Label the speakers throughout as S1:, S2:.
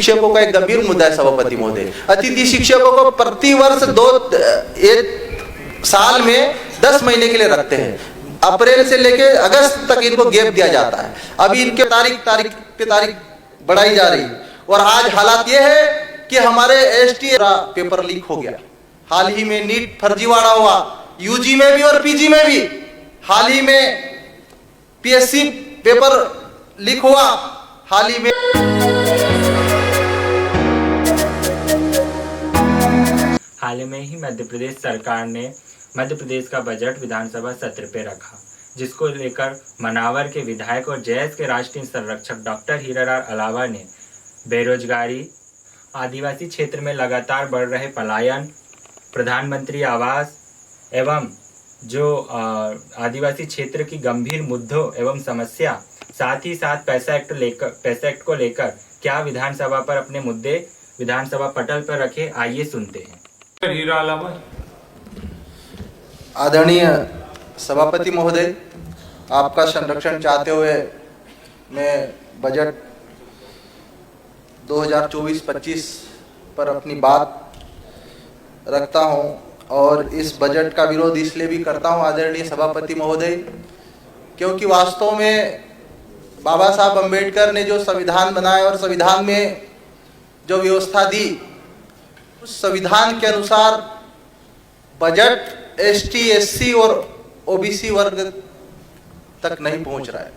S1: शिक्षकों का एक गंभीर मुद्दा है सभापति महोदय। अतिथि शिक्षकों को प्रतिवर्ष एक साल में 10 महीने के लिए रखते हैं। अप्रैल से लेकर अगस्त तक इनको गैप दिया जाता है। अभी इनके तारीख बढ़ाई जा रही है और आज हालात ये है कि हमारे एसटी पेपर लीक हो गया। हाल ही में नीट फर्जीवाड़ा हुआ, यूजी में भी और पीजी में भी। हाल ही में पीएससी पेपर लीक हुआ। हाल ही में
S2: हाल में ही मध्य प्रदेश सरकार ने मध्य प्रदेश का बजट विधानसभा सत्र पे रखा, जिसको लेकर मनावर के विधायक और जैस के राष्ट्रीय संरक्षक डॉक्टर हीरालाल अलावा ने बेरोजगारी, आदिवासी क्षेत्र में लगातार बढ़ रहे पलायन, प्रधानमंत्री आवास एवं जो आदिवासी क्षेत्र की गंभीर मुद्दों एवं समस्या, साथ ही साथ पैसा एक्ट को लेकर क्या विधानसभा पर अपने मुद्दे विधानसभा पटल पर रखे, आइए सुनते हैं।
S1: आदरणीय सभापति महोदय, आपका संरक्षण चाहते हुए मैं बजट 2024-25 पर अपनी बात रखता हूं और इस बजट का विरोध इसलिए भी करता हूं आदरणीय सभापति महोदय, क्योंकि वास्तव में बाबा साहब अम्बेडकर ने जो संविधान बनाया और संविधान में जो व्यवस्था दी, उस संविधान के अनुसार बजट एसटी, एससी और ओबीसी वर्ग तक नहीं पहुंच रहा है।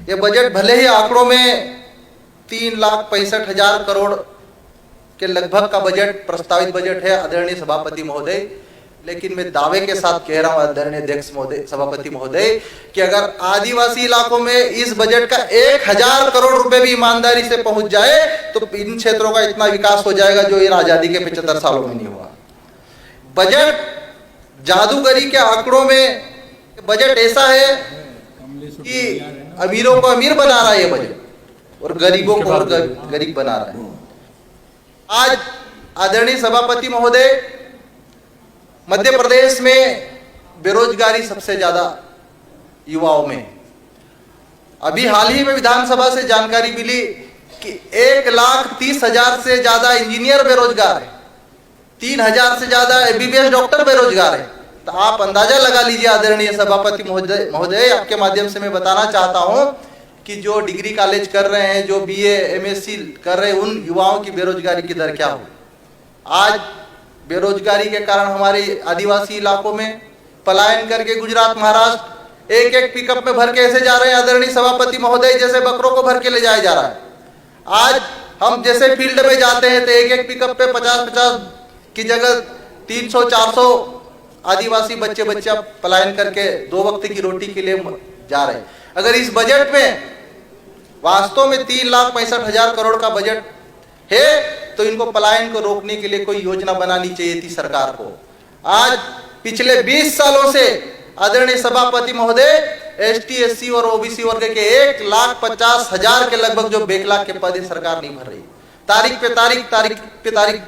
S1: ये बजट भले ही आंकड़ों में 3,65,000 करोड़ के लगभग का बजट प्रस्तावित बजट है आदरणीय सभापति महोदय, लेकिन मैं दावे के साथ कह रहा हूं आदरणीय अध्यक्ष महोदय, सभापति महोदय, कि अगर आदिवासी इलाकों में इस बजट का 1,000 करोड़ रुपए भी ईमानदारी से पहुंच जाए तो इन क्षेत्रों का इतना विकास हो जाएगा जो इन आजादी के 75 सालों में नहीं हुआ। बजट जादूगरी के आंकड़ों में बजट ऐसा है कि अमीरों को अमीर बना रहा है ये बजट और गरीबों को और गरीब बना रहा है। आज आदरणीय सभापति महोदय, मध्य प्रदेश में बेरोजगारी सबसे ज्यादा युवाओं में। अभी हाल ही में विधानसभा से जानकारी मिली कि 1,30,000 से ज्यादा इंजीनियर बेरोजगार है, 3,000 से ज्यादा एमबीबीएस डॉक्टर बेरोजगार है। तो आप अंदाजा लगा लीजिए आदरणीय सभापति महोदय, आपके माध्यम से मैं बताना चाहता हूं कि जो डिग्री कॉलेज कर रहे हैं, जो बीए एमएससी कर रहे हैं, उन युवाओं की बेरोजगारी की दर क्या हो। आज बेरोजगारी के कारण हमारे आदिवासी इलाकों में पलायन करके गुजरात, महाराष्ट्र एक पिकअप में भर के ऐसे जा रहे हैं आदरणीय सभापति महोदय, जैसे बकरों को भर के ले जाया जा रहा है। आज हम जैसे फील्ड में जाते हैं तो एक पिकअप पे 50-50 की जगह 300-400 आदिवासी बच्चे पलायन करके 2 वक्त की रोटी के लिए जा रहे हैं। अगर इस बजट में वास्तव में 3,65,000 करोड़ का बजट है तो इनको पलायन को रोकने के लिए कोई योजना बनानी चाहिए थी सरकार को। आज पिछले 20 सालों से आदरणीय सभापति महोदय, एसटी, एससी और ओबीसी वर्ग के 1,50,000 के लगभग जो बैकलॉग के पद सरकार नहीं भर रही। तारीख पे तारीख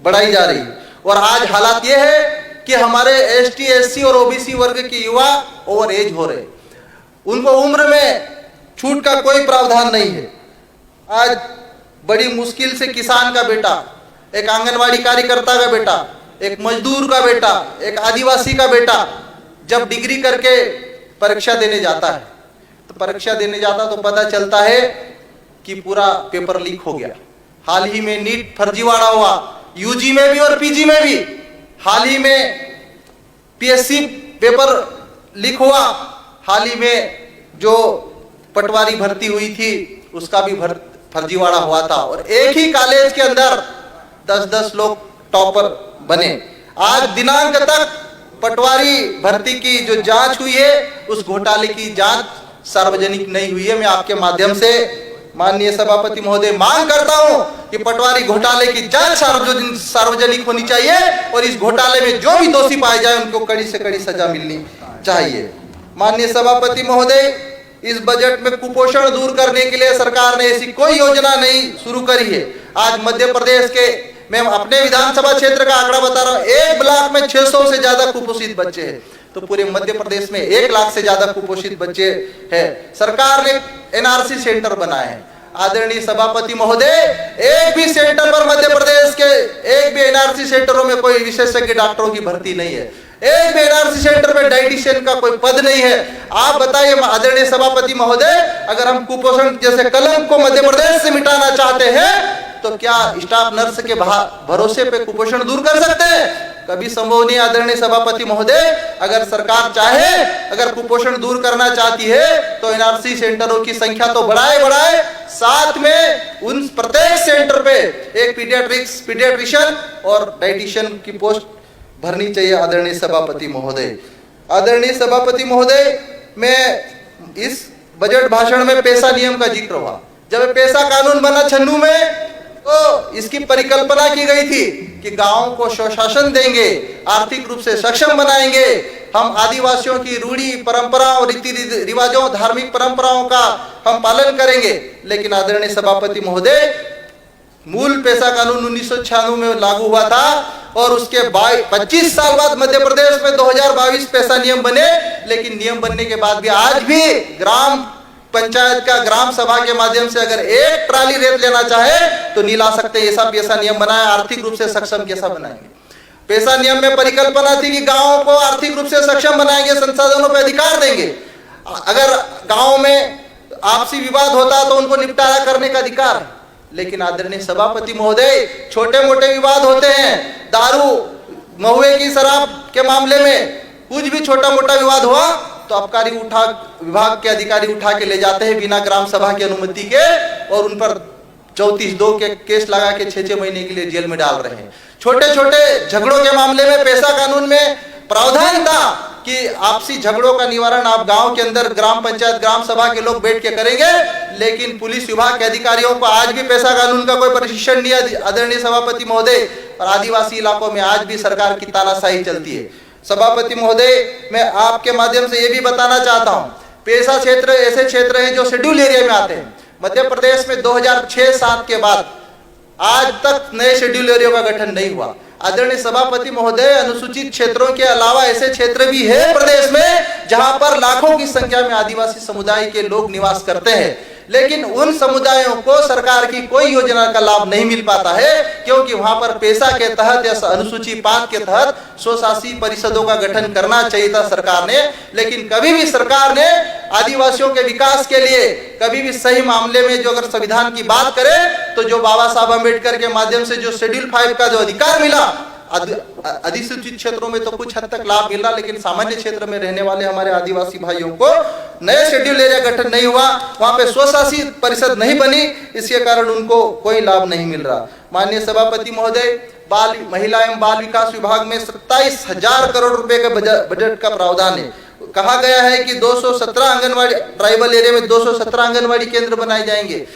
S1: बढ़ाई जा रही है और आज हालात ये है कि हमारे एसटी, एससी और ओबीसी वर्ग के युवा ओवर एज हो रहे, उनको उम्र में छूट का कोई प्रावधान नहीं है। आज बड़ी मुश्किल से किसान का बेटा, एक आंगनवाड़ी कार्यकर्ता का बेटा, एक मजदूर का बेटा, एक आदिवासी का बेटा जब डिग्री करके परीक्षा देने जाता है तो पता चलता है कि पूरा पेपर लीक हो गया। हाल ही में नीट फर्जीवाड़ा हुआ, यूजी में भी और पीजी में भी। हाल ही में पीएससी पेपर लीक हुआ। हाल ही में जो पटवारी भर्ती हुई थी उसका भी फर्जीवाड़ा हुआ था और एक ही कॉलेज के अंदर 10-10 लोग टॉपर बने। आज दिनांक तक पटवारी भर्ती की जो जांच हुई है, उस घोटाले की जांच सार्वजनिक नहीं हुई है। मैं आपके माध्यम से माननीय सभापति महोदय मांग करता हूं कि पटवारी घोटाले की जांच सार्वजनिक होनी चाहिए और इस घोटाले में जो भी दोषी पाए जाए उनको कड़ी से कड़ी सजा मिलनी चाहिए। माननीय सभापति महोदय, इस बजट में कुपोषण दूर करने के लिए सरकार ने ऐसी कोई योजना नहीं शुरू करी है। आज मध्य प्रदेश के, मैं अपने विधानसभा क्षेत्र का आंकड़ा बता रहा हूं, एक ब्लॉक में 600 से ज्यादा कुपोषित बच्चे हैं। तो पूरे मध्य प्रदेश में 1 लाख से ज्यादा कुपोषित बच्चे हैं। सरकार ने एनआरसी सेंटर बनाए हैं। आदरणीय सभापति महोदय, एक भी सेंटर पर मध्य प्रदेश के एक भी एनआरसी सेंटरों में कोई विशेषज्ञ डॉक्टरों की भर्ती नहीं है, एक भी एनआरसी सेंटर में डाइटिशियन का कोई पद नहीं है। आप बताइए आदरणीय सभापति महोदय, अगर हम कुपोषण जैसे कलंक को मध्य प्रदेश से मिटाना चाहते हैं तो क्या स्टाफ नर्स के भरोसे पे कुपोषण दूर कर सकते हैं? कभी संभव नहीं। आदरणीय सभापति महोदय, अगर सरकार चाहे, अगर कुपोषण दूर करना चाहती है तो एनआरसी सेंटरों की संख्या तो बढ़ाए, साथ में उन प्रत्येक सेंटर पे एक पीडियाट्रिशियन और डाइटिशियन की पोस्ट भरनी चाहिए। आदरणीय सभापति महोदय, आदरणीय सभापति महोदय, मैं इस बजट भाषण में पेशा नियम का जिक्र हुआ। जब पेशा कानून बना छन्नू में तो इसकी परिकल्पना की गई थी कि गांवों को स्वशासन देंगे, आर्थिक रूप से सक्षम बनाएंगे, हम आदिवासियों की रूढ़ी परंपराओं, रीति रिवाजों, धार्मिक परंपराओं का हम पालन करेंगे। लेकिन आदरणीय सभापति महोदय, मूल पेशा कानून 1996 में लागू हुआ था और उसके 25 साल बाद मध्य प्रदेश में 2022 पेशा नियम बने। लेकिन नियम बनने के बाद भी आज भी ग्राम पंचायत का ग्राम सभा के माध्यम से अगर एक ट्राली रेत लेना चाहे तो नहीं ला सकते। ऐसा पेशा नियम बनाया, आर्थिक रूप से सक्षम कैसा बनाएंगे? पेशा नियम में परिकल्पना थी कि गांवों को आर्थिक रूप से सक्षम बनाएंगे, संसाधनों पर अधिकार देंगे। अगर गांव में आपसी विवाद होता तो उनको निपटारा करने का अधिकार। लेकिन आदरणीय सभापति महोदय, छोटे मोटे विवाद होते हैं, दारू महुए की शराब के मामले में कुछ भी छोटा मोटा विवाद हुआ तो आबकारी विभाग के अधिकारी उठा के ले जाते हैं बिना ग्राम सभा की अनुमति के और उन पर 34(2) के केस लगा के 6-6 महीने के लिए जेल में डाल रहे हैं। छोटे छोटे झगड़ों के मामले में पेशा कानून में प्रावधान था कि आपसी झगड़ों का निवारण आप गांव के अंदर ग्राम पंचायत ग्राम सभा के लोग बैठ के करेंगे। लेकिन पुलिस विभाग के अधिकारियों को आज भी पेशा कानून का कोई प्रशिक्षण नहीं है। आदरणीय सभापति महोदय, और आदिवासी इलाकों में आज भी सरकार की तानाशाही चलती है। सभापति महोदय, मैं आपके माध्यम से ये भी बताना चाहता हूँ, पेशा क्षेत्र ऐसे क्षेत्र हैं जो शेड्यूल एरिया में आते हैं। मध्य प्रदेश में 2006-07 के बाद आज तक नए शेड्यूल एरिया का गठन नहीं हुआ। आदरणीय सभापति महोदय, अनुसूचित क्षेत्रों के अलावा ऐसे क्षेत्र भी है प्रदेश में जहां पर लाखों की संख्या में आदिवासी समुदाय के लोग निवास करते हैं, लेकिन उन समुदायों को सरकार की कोई योजना का लाभ नहीं मिल पाता है, क्योंकि वहां पर पेशा के तहत या अनुसूची 5 के तहत स्वशासी परिषदों का गठन करना चाहिए था सरकार ने। लेकिन कभी भी सरकार ने आदिवासियों के विकास के लिए कभी भी सही मामले में जो अगर संविधान की बात करें तो जो बाबा साहब अम्बेडकर के माध्यम से जो शेड्यूल 5 का जो अधिकार मिला, अधिसूचित क्षेत्रों में तो कुछ हद तक लाभ मिला, लेकिन सामान्य क्षेत्र में रहने वाले हमारे आदिवासी भाइयों को नए शेड्यूल एरिया गठन नहीं हुआ, वहां पे स्वशासी परिषद नहीं बनी, इसके कारण उनको कोई लाभ नहीं मिल रहा। माननीय सभापति महोदय, महिला एवं बाल विकास विभाग में 27,000 करोड़ रुपए के बजट का प्रावधान है। कहा गया है कि 217 आंगनवाड़ी ट्राइबल एरिया में 217 आंगनवाड़ी केंद्र बनाए जाएंगे।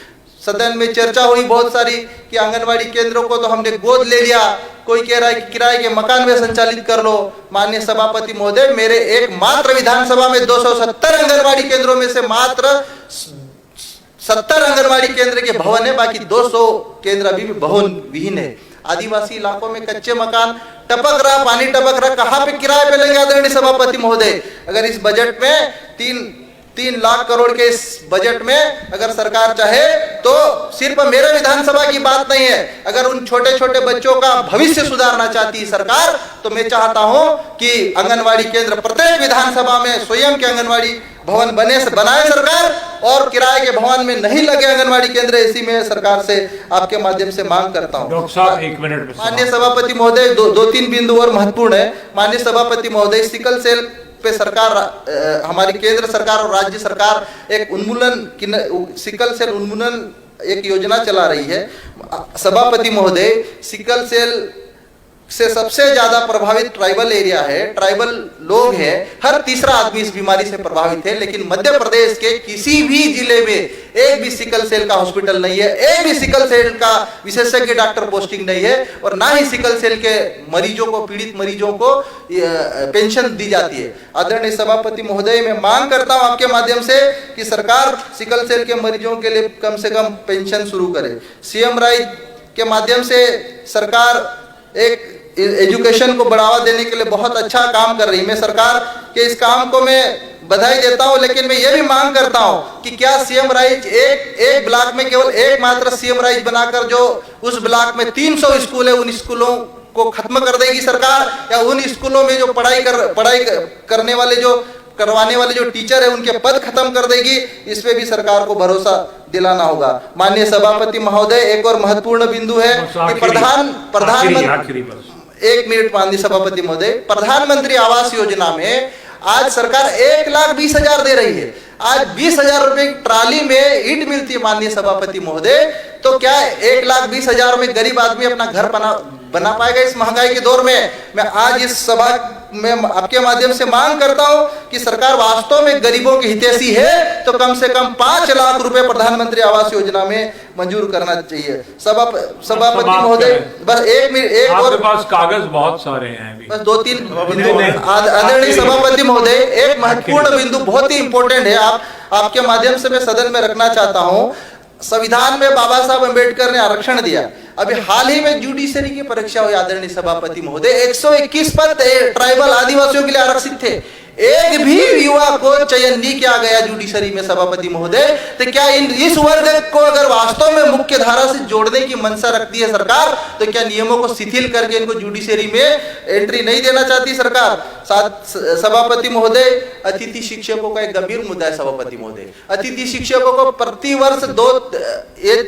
S1: सदन में चर्चा हुई बहुत सारी कि आंगनवाड़ी केंद्रों को तो हमने गोद ले लिया, कोई कह रहा है कि किराए के मकान में संचालित कर लो। माननीय सभापति महोदय, मेरे एकमात्र विधानसभा में 270 आंगनवाड़ी केंद्रों में से मात्र 70 आंगनवाड़ी केंद्र के भवन है, बाकी 200 केंद्र अभी भी भवन विहीन है। आदिवासी इलाकों में कच्चे मकान टपक रहा, पानी टपक रहा, कहाँ पे किराए पे लेंगे? आदरणीय सभापति महोदय, अगर इस बजट में 3 लाख करोड़ के इस बजट में अगर सरकार चाहे तो सिर्फ मेरे विधानसभा की बात नहीं है, अगर उन छोटे छोटे बच्चों का भविष्य सुधारना चाहती है सरकार, तो मैं चाहता हूं कि आंगनवाड़ी केंद्र प्रत्येक विधानसभा में स्वयं के आंगनवाड़ी भवन बनाए सरकार, और किराए के भवन में नहीं लगे आंगनवाड़ी केंद्र, ऐसी मैं सरकार से आपके माध्यम से मांग करता हूं।
S3: डॉक्टर साहब, 1 मिनट।
S1: माननीय सभापति महोदय, 2-3 बिंदु और महत्वपूर्ण है। माननीय सभापति महोदय, सिकल सेल पे सरकार, हमारी केंद्र सरकार और राज्य सरकार एक सिकल सेल उन्मूलन एक योजना चला रही है। सभापति महोदय, सिकल सेल से सबसे ज्यादा प्रभावित ट्राइबल एरिया है, ट्राइबल लोग हैं, हर तीसरा आदमी इस बीमारी से प्रभावित है। लेकिन मध्य प्रदेश के किसी भी जिले में एक भी सिकल सेल का हॉस्पिटल नहीं है, एक भी सिकल सेल का विशेषज्ञ डॉक्टर पोस्टिंग नहीं है, और ना ही सिकल सेल के मरीजों को, पीड़ित मरीजों को पेंशन दी जाती है। आदरणीय सभापति महोदय, मैं मांग करता हूं आपके माध्यम से कि सरकार सिकल सेल के मरीजों के लिए कम से कम पेंशन शुरू करे। सीएम राइज के माध्यम से सरकार एक एजुकेशन को बढ़ावा देने के लिए बहुत अच्छा काम कर रही है। मैं सरकार के इस काम को मैं बधाई देता हूं, लेकिन मैं ये भी मांग करता हूं कि क्या सीएम राइज एक ब्लॉक में केवल एक मात्र सीएम राइज बनाकर जो उस ब्लॉक में 300 स्कूल है, उन स्कूलों को खत्म कर देगी सरकार, या उन स्कूलों में जो पढ़ाई करने वाले जो करवाने वाले जो टीचर है उनके पद खत्म कर देगी? इस पे भी सरकार को भरोसा दिलाना होगा। माननीय सभापति महोदय, एक और महत्वपूर्ण बिंदु है कि प्रधानमंत्री, एक मिनट माननीय सभापति महोदय, प्रधानमंत्री आवास योजना में आज सरकार 1,20,000 दे रही है। आज 20,000 रुपए की ट्राली में ईंट मिलती है माननीय सभापति महोदय, तो क्या 1,20,000 में गरीब आदमी अपना घर बना पाएगा इस महंगाई के दौर में? मैं आज इस सभा में आपके माध्यम से मांग करता हूं कि सरकार वास्तव में गरीबों की हितैषी है तो कम से कम 5 लाख रुपए प्रधानमंत्री आवास योजना में मंजूर करना चाहिए। सभापति महोदय, बस एक और
S3: पास कागज बहुत सारे हैं अभी।
S1: बस 2-3 बिंदु। आदरणीय सभापति महोदय, एक महत्वपूर्ण बिंदु बहुत ही इंपॉर्टेंट है, आपके माध्यम से मैं सदन में रखना चाहता हूं। संविधान में बाबा साहब अम्बेडकर ने आरक्षण दिया। अभी हाल ही में जुडिशरी की परीक्षा हुई आदरणीय सभापति महोदय, 121 पद ट्राइबल आदिवासियों के लिए आरक्षित थे। एक भी युवा को चयन नहीं किया गया जुडिशरी में सभापति महोदय। तो क्या इस वर्ग को अगर वास्तव में मुख्य धारा से जोड़ने की मंशा रखती है सरकार, तो क्या नियमों को शिथिल करके इनको जुडिशरी में एंट्री नहीं देना चाहती सरकार? सभापति महोदय, अतिथि शिक्षकों का एक गंभीर मुद्दा है सभापति महोदय। अतिथि शिक्षकों को प्रतिवर्ष 1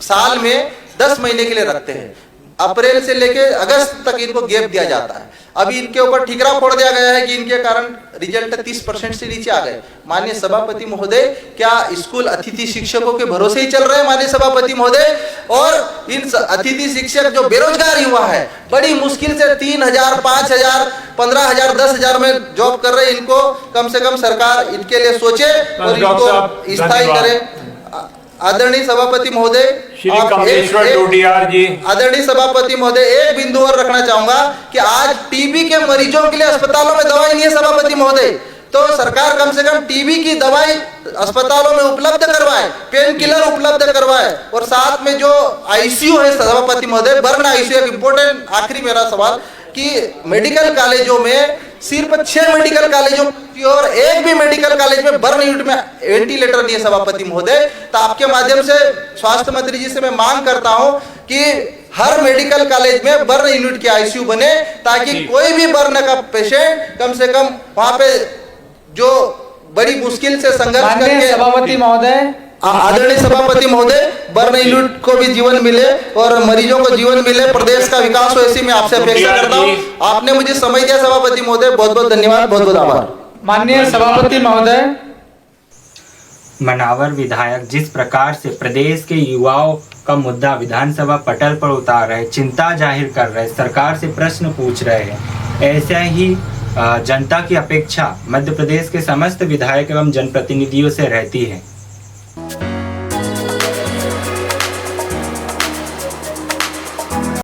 S1: साल में 10 महीने के लिए रखते हैं। अप्रैल से लेकर अगस्त तक इनको गैप दिया जाता है। अभी इनके ऊपर ठिकरा फोड़ दिया गया है कि इनके कारण रिजल्ट 30% से नीचे आ गए। माननीय सभापति महोदय, क्या स्कूल अतिथि शिक्षकों के भरोसे ही चल रहे हैं माननीय सभापति महोदय? और इन अतिथि शिक्षक जो बेरोजगार युवा है, बड़ी मुश्किल से 3,000, 5,000, 15,000, 10,000 में जॉब कर रहे हैं, इनको कम से कम सरकार इनके लिए सोचे और इनको स्थायी करे। आदरणीय सभापति महोदय, आदरणीय सभापति महोदय, एक बिंदु और रखना चाहूंगा कि आज टीबी के मरीजों के लिए अस्पतालों में दवाई नहीं है सभापति महोदय, तो सरकार कम से कम टीबी की दवाई अस्पतालों में उपलब्ध करवाए, पेन किलर उपलब्ध करवाए, और साथ में जो आईसीयू है सभापति महोदय, बर्न आईसीयू, एक इंपॉर्टेंट आखिरी मेरा सवाल कि मेडिकल कॉलेजों में सिर्फ 6 मेडिकल कॉलेजों और एक भी मेडिकल कॉलेज में बर्न यूनिट में वेंटिलेटर नहीं है सभापति महोदय। तो आपके माध्यम से स्वास्थ्य मंत्री जी से मैं मांग करता हूं कि हर मेडिकल कॉलेज में बर्न यूनिट की आईसीयू बने, ताकि कोई भी बर्न का पेशेंट कम से कम वहां पे जो बड़ी मुश्किल से संघर्ष करके,
S4: सभापति महोदय,
S1: आदरणीय सभापति महोदय, बर्न यूनिट को भी जीवन मिले और मरीजों को जीवन मिले, प्रदेश का विकास हो, ऐसी मैं आपसे अपेक्षा करता हूं। आपने मुझे समय दिया सभापति महोदय, बहुत बहुत धन्यवाद, बहुत बहुत आभार।
S4: माननीय सभापति महोदय,
S2: मनावर विधायक जिस प्रकार से प्रदेश के युवाओं का मुद्दा विधानसभा पटल पर उतार रहे, चिंता जाहिर कर रहे, सरकार से प्रश्न पूछ रहे हैं, ऐसा ही जनता की अपेक्षा मध्य प्रदेश के समस्त विधायक एवं जनप्रतिनिधियों से रहती है।